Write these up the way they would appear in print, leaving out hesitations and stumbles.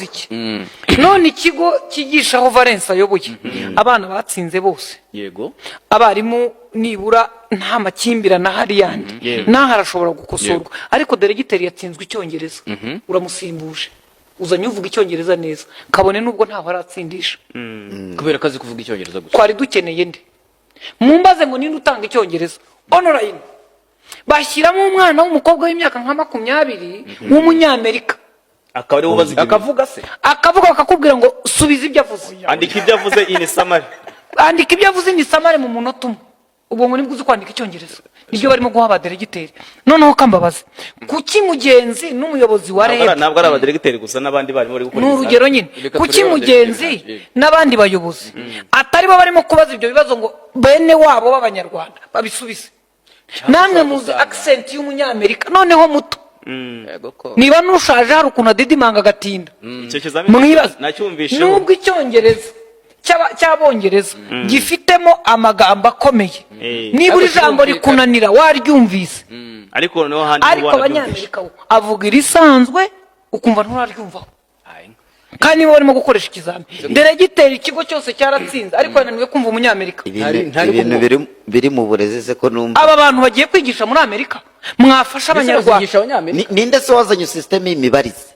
bakoze iki none ikigo kigisha aho Valence ayoboye abana batsinze bose yego abarimu nibura nta makimbirane ahari yandi naho arashobora gukosorwa ariko deregiteri yatsinzwe icyongereza uramusimbuje uzanye uvuga icyongereza neza kabone nubwo ntaho aratsindisha kubera kazi kuvuga icyongereza gusa twari dukeneye nde mumbaze ngo ninde utanga icyongereza online bashyiramo umwana w'umukobwa w'imyaka nka 20 w'umunyamerika akaba ari ubaza akavuga se akavuga bakakubwira ngo subiza ibyo avuze andika ibyo avuze in summary andika ibyo avuze ni samare mu munota umwe ubwo ngo nibwo uzi kwandika icyongereza nibyo barimo guha abaderegiteri noneho kambabaza kuki mugenzi n'umuyobozi wa REB ntabwo ari abaderegiteri gusa n'abandi barimo bari gukora n'urugero nyine kuki mugenzi n'abandi bayobozi atari bo barimo kubaza ibyo bibazo ngo bene wabo b'abanyarwanda babisubize namwe muzi accent y'umunyamerika noneho muto niba nushaje hari ukuntu adidimanga agatinda mwibaza nubwo icyongereza cy'abongereza gifitemo amagambo akomeye niba ijambo rikunanira waryumvise ariko noneho handi ariko abanyamerika avuga irisanzwe ukumva nturaryumvaho kandi niba barimo gukoresha ikizami deregiteri ikigo cyose cyaratsinze ariko yananiwe kumva umunyamerika ibintu biri mu burezi se ko numva aba bantu bagiye kwigisha muri Amerika mwafasha abanyarwanda ninde se wazanye system y'imibarize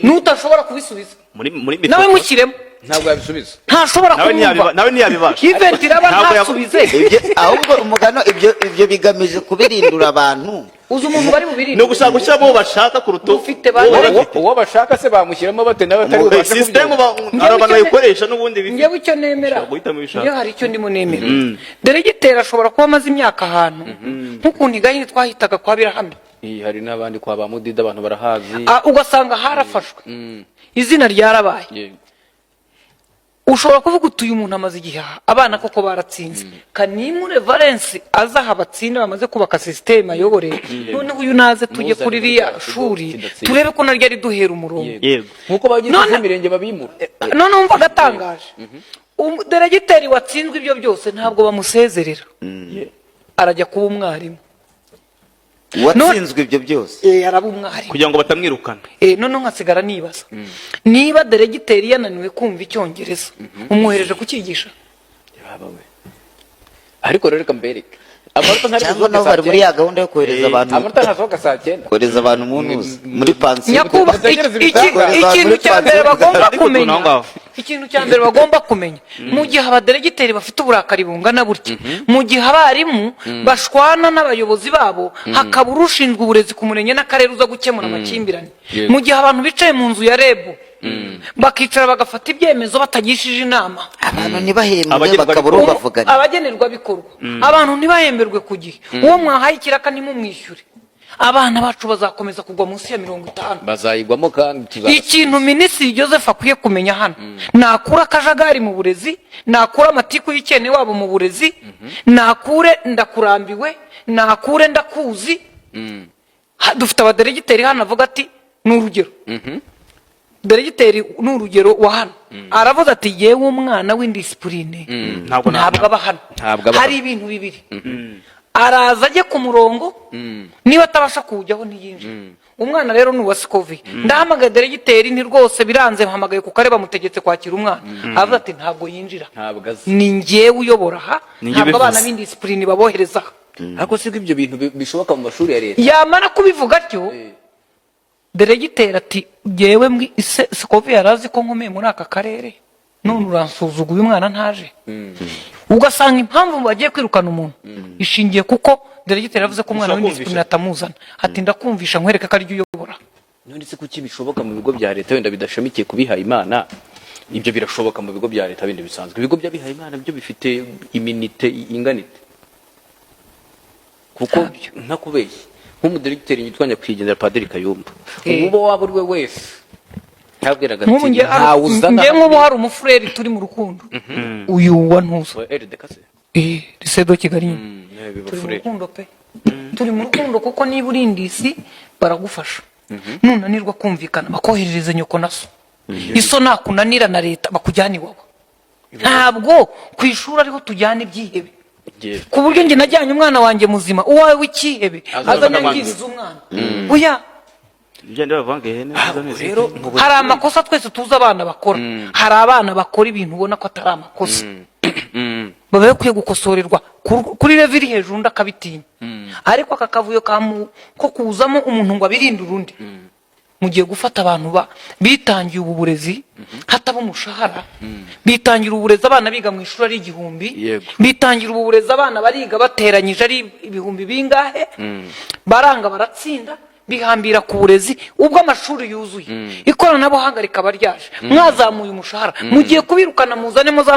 n'utashobora kubisubiza nawe mukiremo ntabwo yabisubiza ntashobora kumva nawe ntiyabibasha event iraba ntasubize ahubwo umugano ibyo bigamije kubirindura abantu uzi umuntu bari bubirinde no gushaka gushyiramo uwo bashaka ku ruto ufite uwo bashaka se bamushyiramo bate nawe atari ubasha system abantu bayikoresha n'ubundi ngewe icyo nemera iyo hari icyo ndimo nemera deregiteri ashobora kuba amaze imyaka ahantu nk'ukuntu igahini twahitaga kwa Birahamwe hari n'abandi kwa ba Mudida abantu barahazi ugasanga harafashwe izina ryarabaye ushobora kuvuga utuye umuntu amaze igihe abana koko baratsinze kanimure Valence azaha batsinda bamaze kubaka system ayobore noneho uyu naze tujye kuri riya shuri turebe ko naryo ari duhera umurongo nkuko bagize imirenge babimura none umva gatangaje deregiteri watsinzwe ibyo byose ntabwo bamusezerera arajya kuba umwarimu watsinzwe ibyo byose araba umwarimu kugira ngo batamwirukana none nkasigara nibaza niba deregiteri yananiwe kumva icyongereza umwohereje kukigisha ariko rero reka mbereke cyangwa naho bari muri ya gahunda yo kohereza abantu amanota ntasohoka saa 9 kohereza abantu mu ntuzi muri pansiyo ikintu cya mbere bagomba kumenya ikintu cya mbere bagomba kumenya mu gihe abaderegiteri bafite uburakari bungana burya mu gihe abarimu bashwana n'abayobozi babo hakaba urushinzwe uburezi ku murenge n'akarere uza gukemura amakimbirane mu gihe abantu bicaye mu nzu ya REB bakicara bagafata ibyemezo batagishije inama abantu ntibahembwe bakabura bavugana abagenerwa bikorwa abantu ntibahemberwe ku gihe uwo mwahaye ikiraka nimumwishyure abana bacu bazakomeza kugwa munsi ya 50 bazayigwamo kandi ikintu Minisitiri Joseph akwiye kumenya hano nakura akajagari mu burezi nakura amatiku y'ikene wabo mu burezi nakure ndakurambiwe nakure ndakuzi dufite abaderegiteri hano avuga ati n'urugero deregiteri n'urugero wa hano aravuze ati yewe umwana w'indisipurine ntabwo aba hano hari ibintu bibiri araza ajye ku murongo niba atabasha kuwujyaho ntiyinjira umwana rero ni uwa Sikovi ndahamagaye deregiteri nti rwose biranze mpamagaye ku kareba mutegetse kwakira umwana aravuze ati ntabwo yinjira ni njyewe uyobora aha ntabwo abana b'indisipurine babohereza ariko siko ibyo bintu bishoboka mu mashuri ya leta yamara kubivuga atyo deregiteri ati jewe Sikovi yarazi ko nkomeye muri aka karere none uransuzuguye umwana ntaje ugasanga impamvu bagiye kwirukana umuntu ishingiye kuko deregiteri yavuze ko umwana w'indisipurine atamuzana ati ndakumvisha nkwereka ko ari ryo uyobora none se kuki bishoboka mu bigo bya leta wenda bidashamikiye kubihaye Imana ibyo birashoboka mu bigo bya leta bindi bisanzwe ibigo by'abihaye Imana byo bifite iminite inganite kuko ntakubeshye nk'umudiregiteri yitwa Nyakwigendera Padiri Kayumba ubu waba uri we wese ntabwiraga ati nge nk'ubu hari umufureri turi mu rukundo uyu wa ntuza risedo Kigali turi mu rukundo pe turi mu rukundo kuko niba uri indisi baragufasha nunanirwa kumvikana bakoherereza nyoko na so iso nakunanira na leta bakujyana iwawe ntabwo ku ishuri ariho tujyana ibyihebe ku buryo njye najyanye umwana wanjye muzima uwawe w'ikihebe azanye ngiriza umwana oya Ugende bavanga ihene rero mu hari amakosa twese tuzi abana bakora hari abana bakora ibintu ubona ko atari amakosa baba bakwiye gukosorerwa kuri level iri hejuru undi akabitinya ariko aka kavuyo ko kuzamo umuntu ngo abirinde urundi mugiye gufata abantu bitangiye ubu burezi hataba umushahara bitangira uburezi abana biga mu ishuri ari 1000 bitangira ubu burezi abana bariga bateranyije ari 1000 bingahe baranga baratsinda bihambira ku burezi ubwo amashuri yuzuye ikoranabuhanga rikaba ryaje mwazamuye umushahara mugiye kubirukana muzanemo za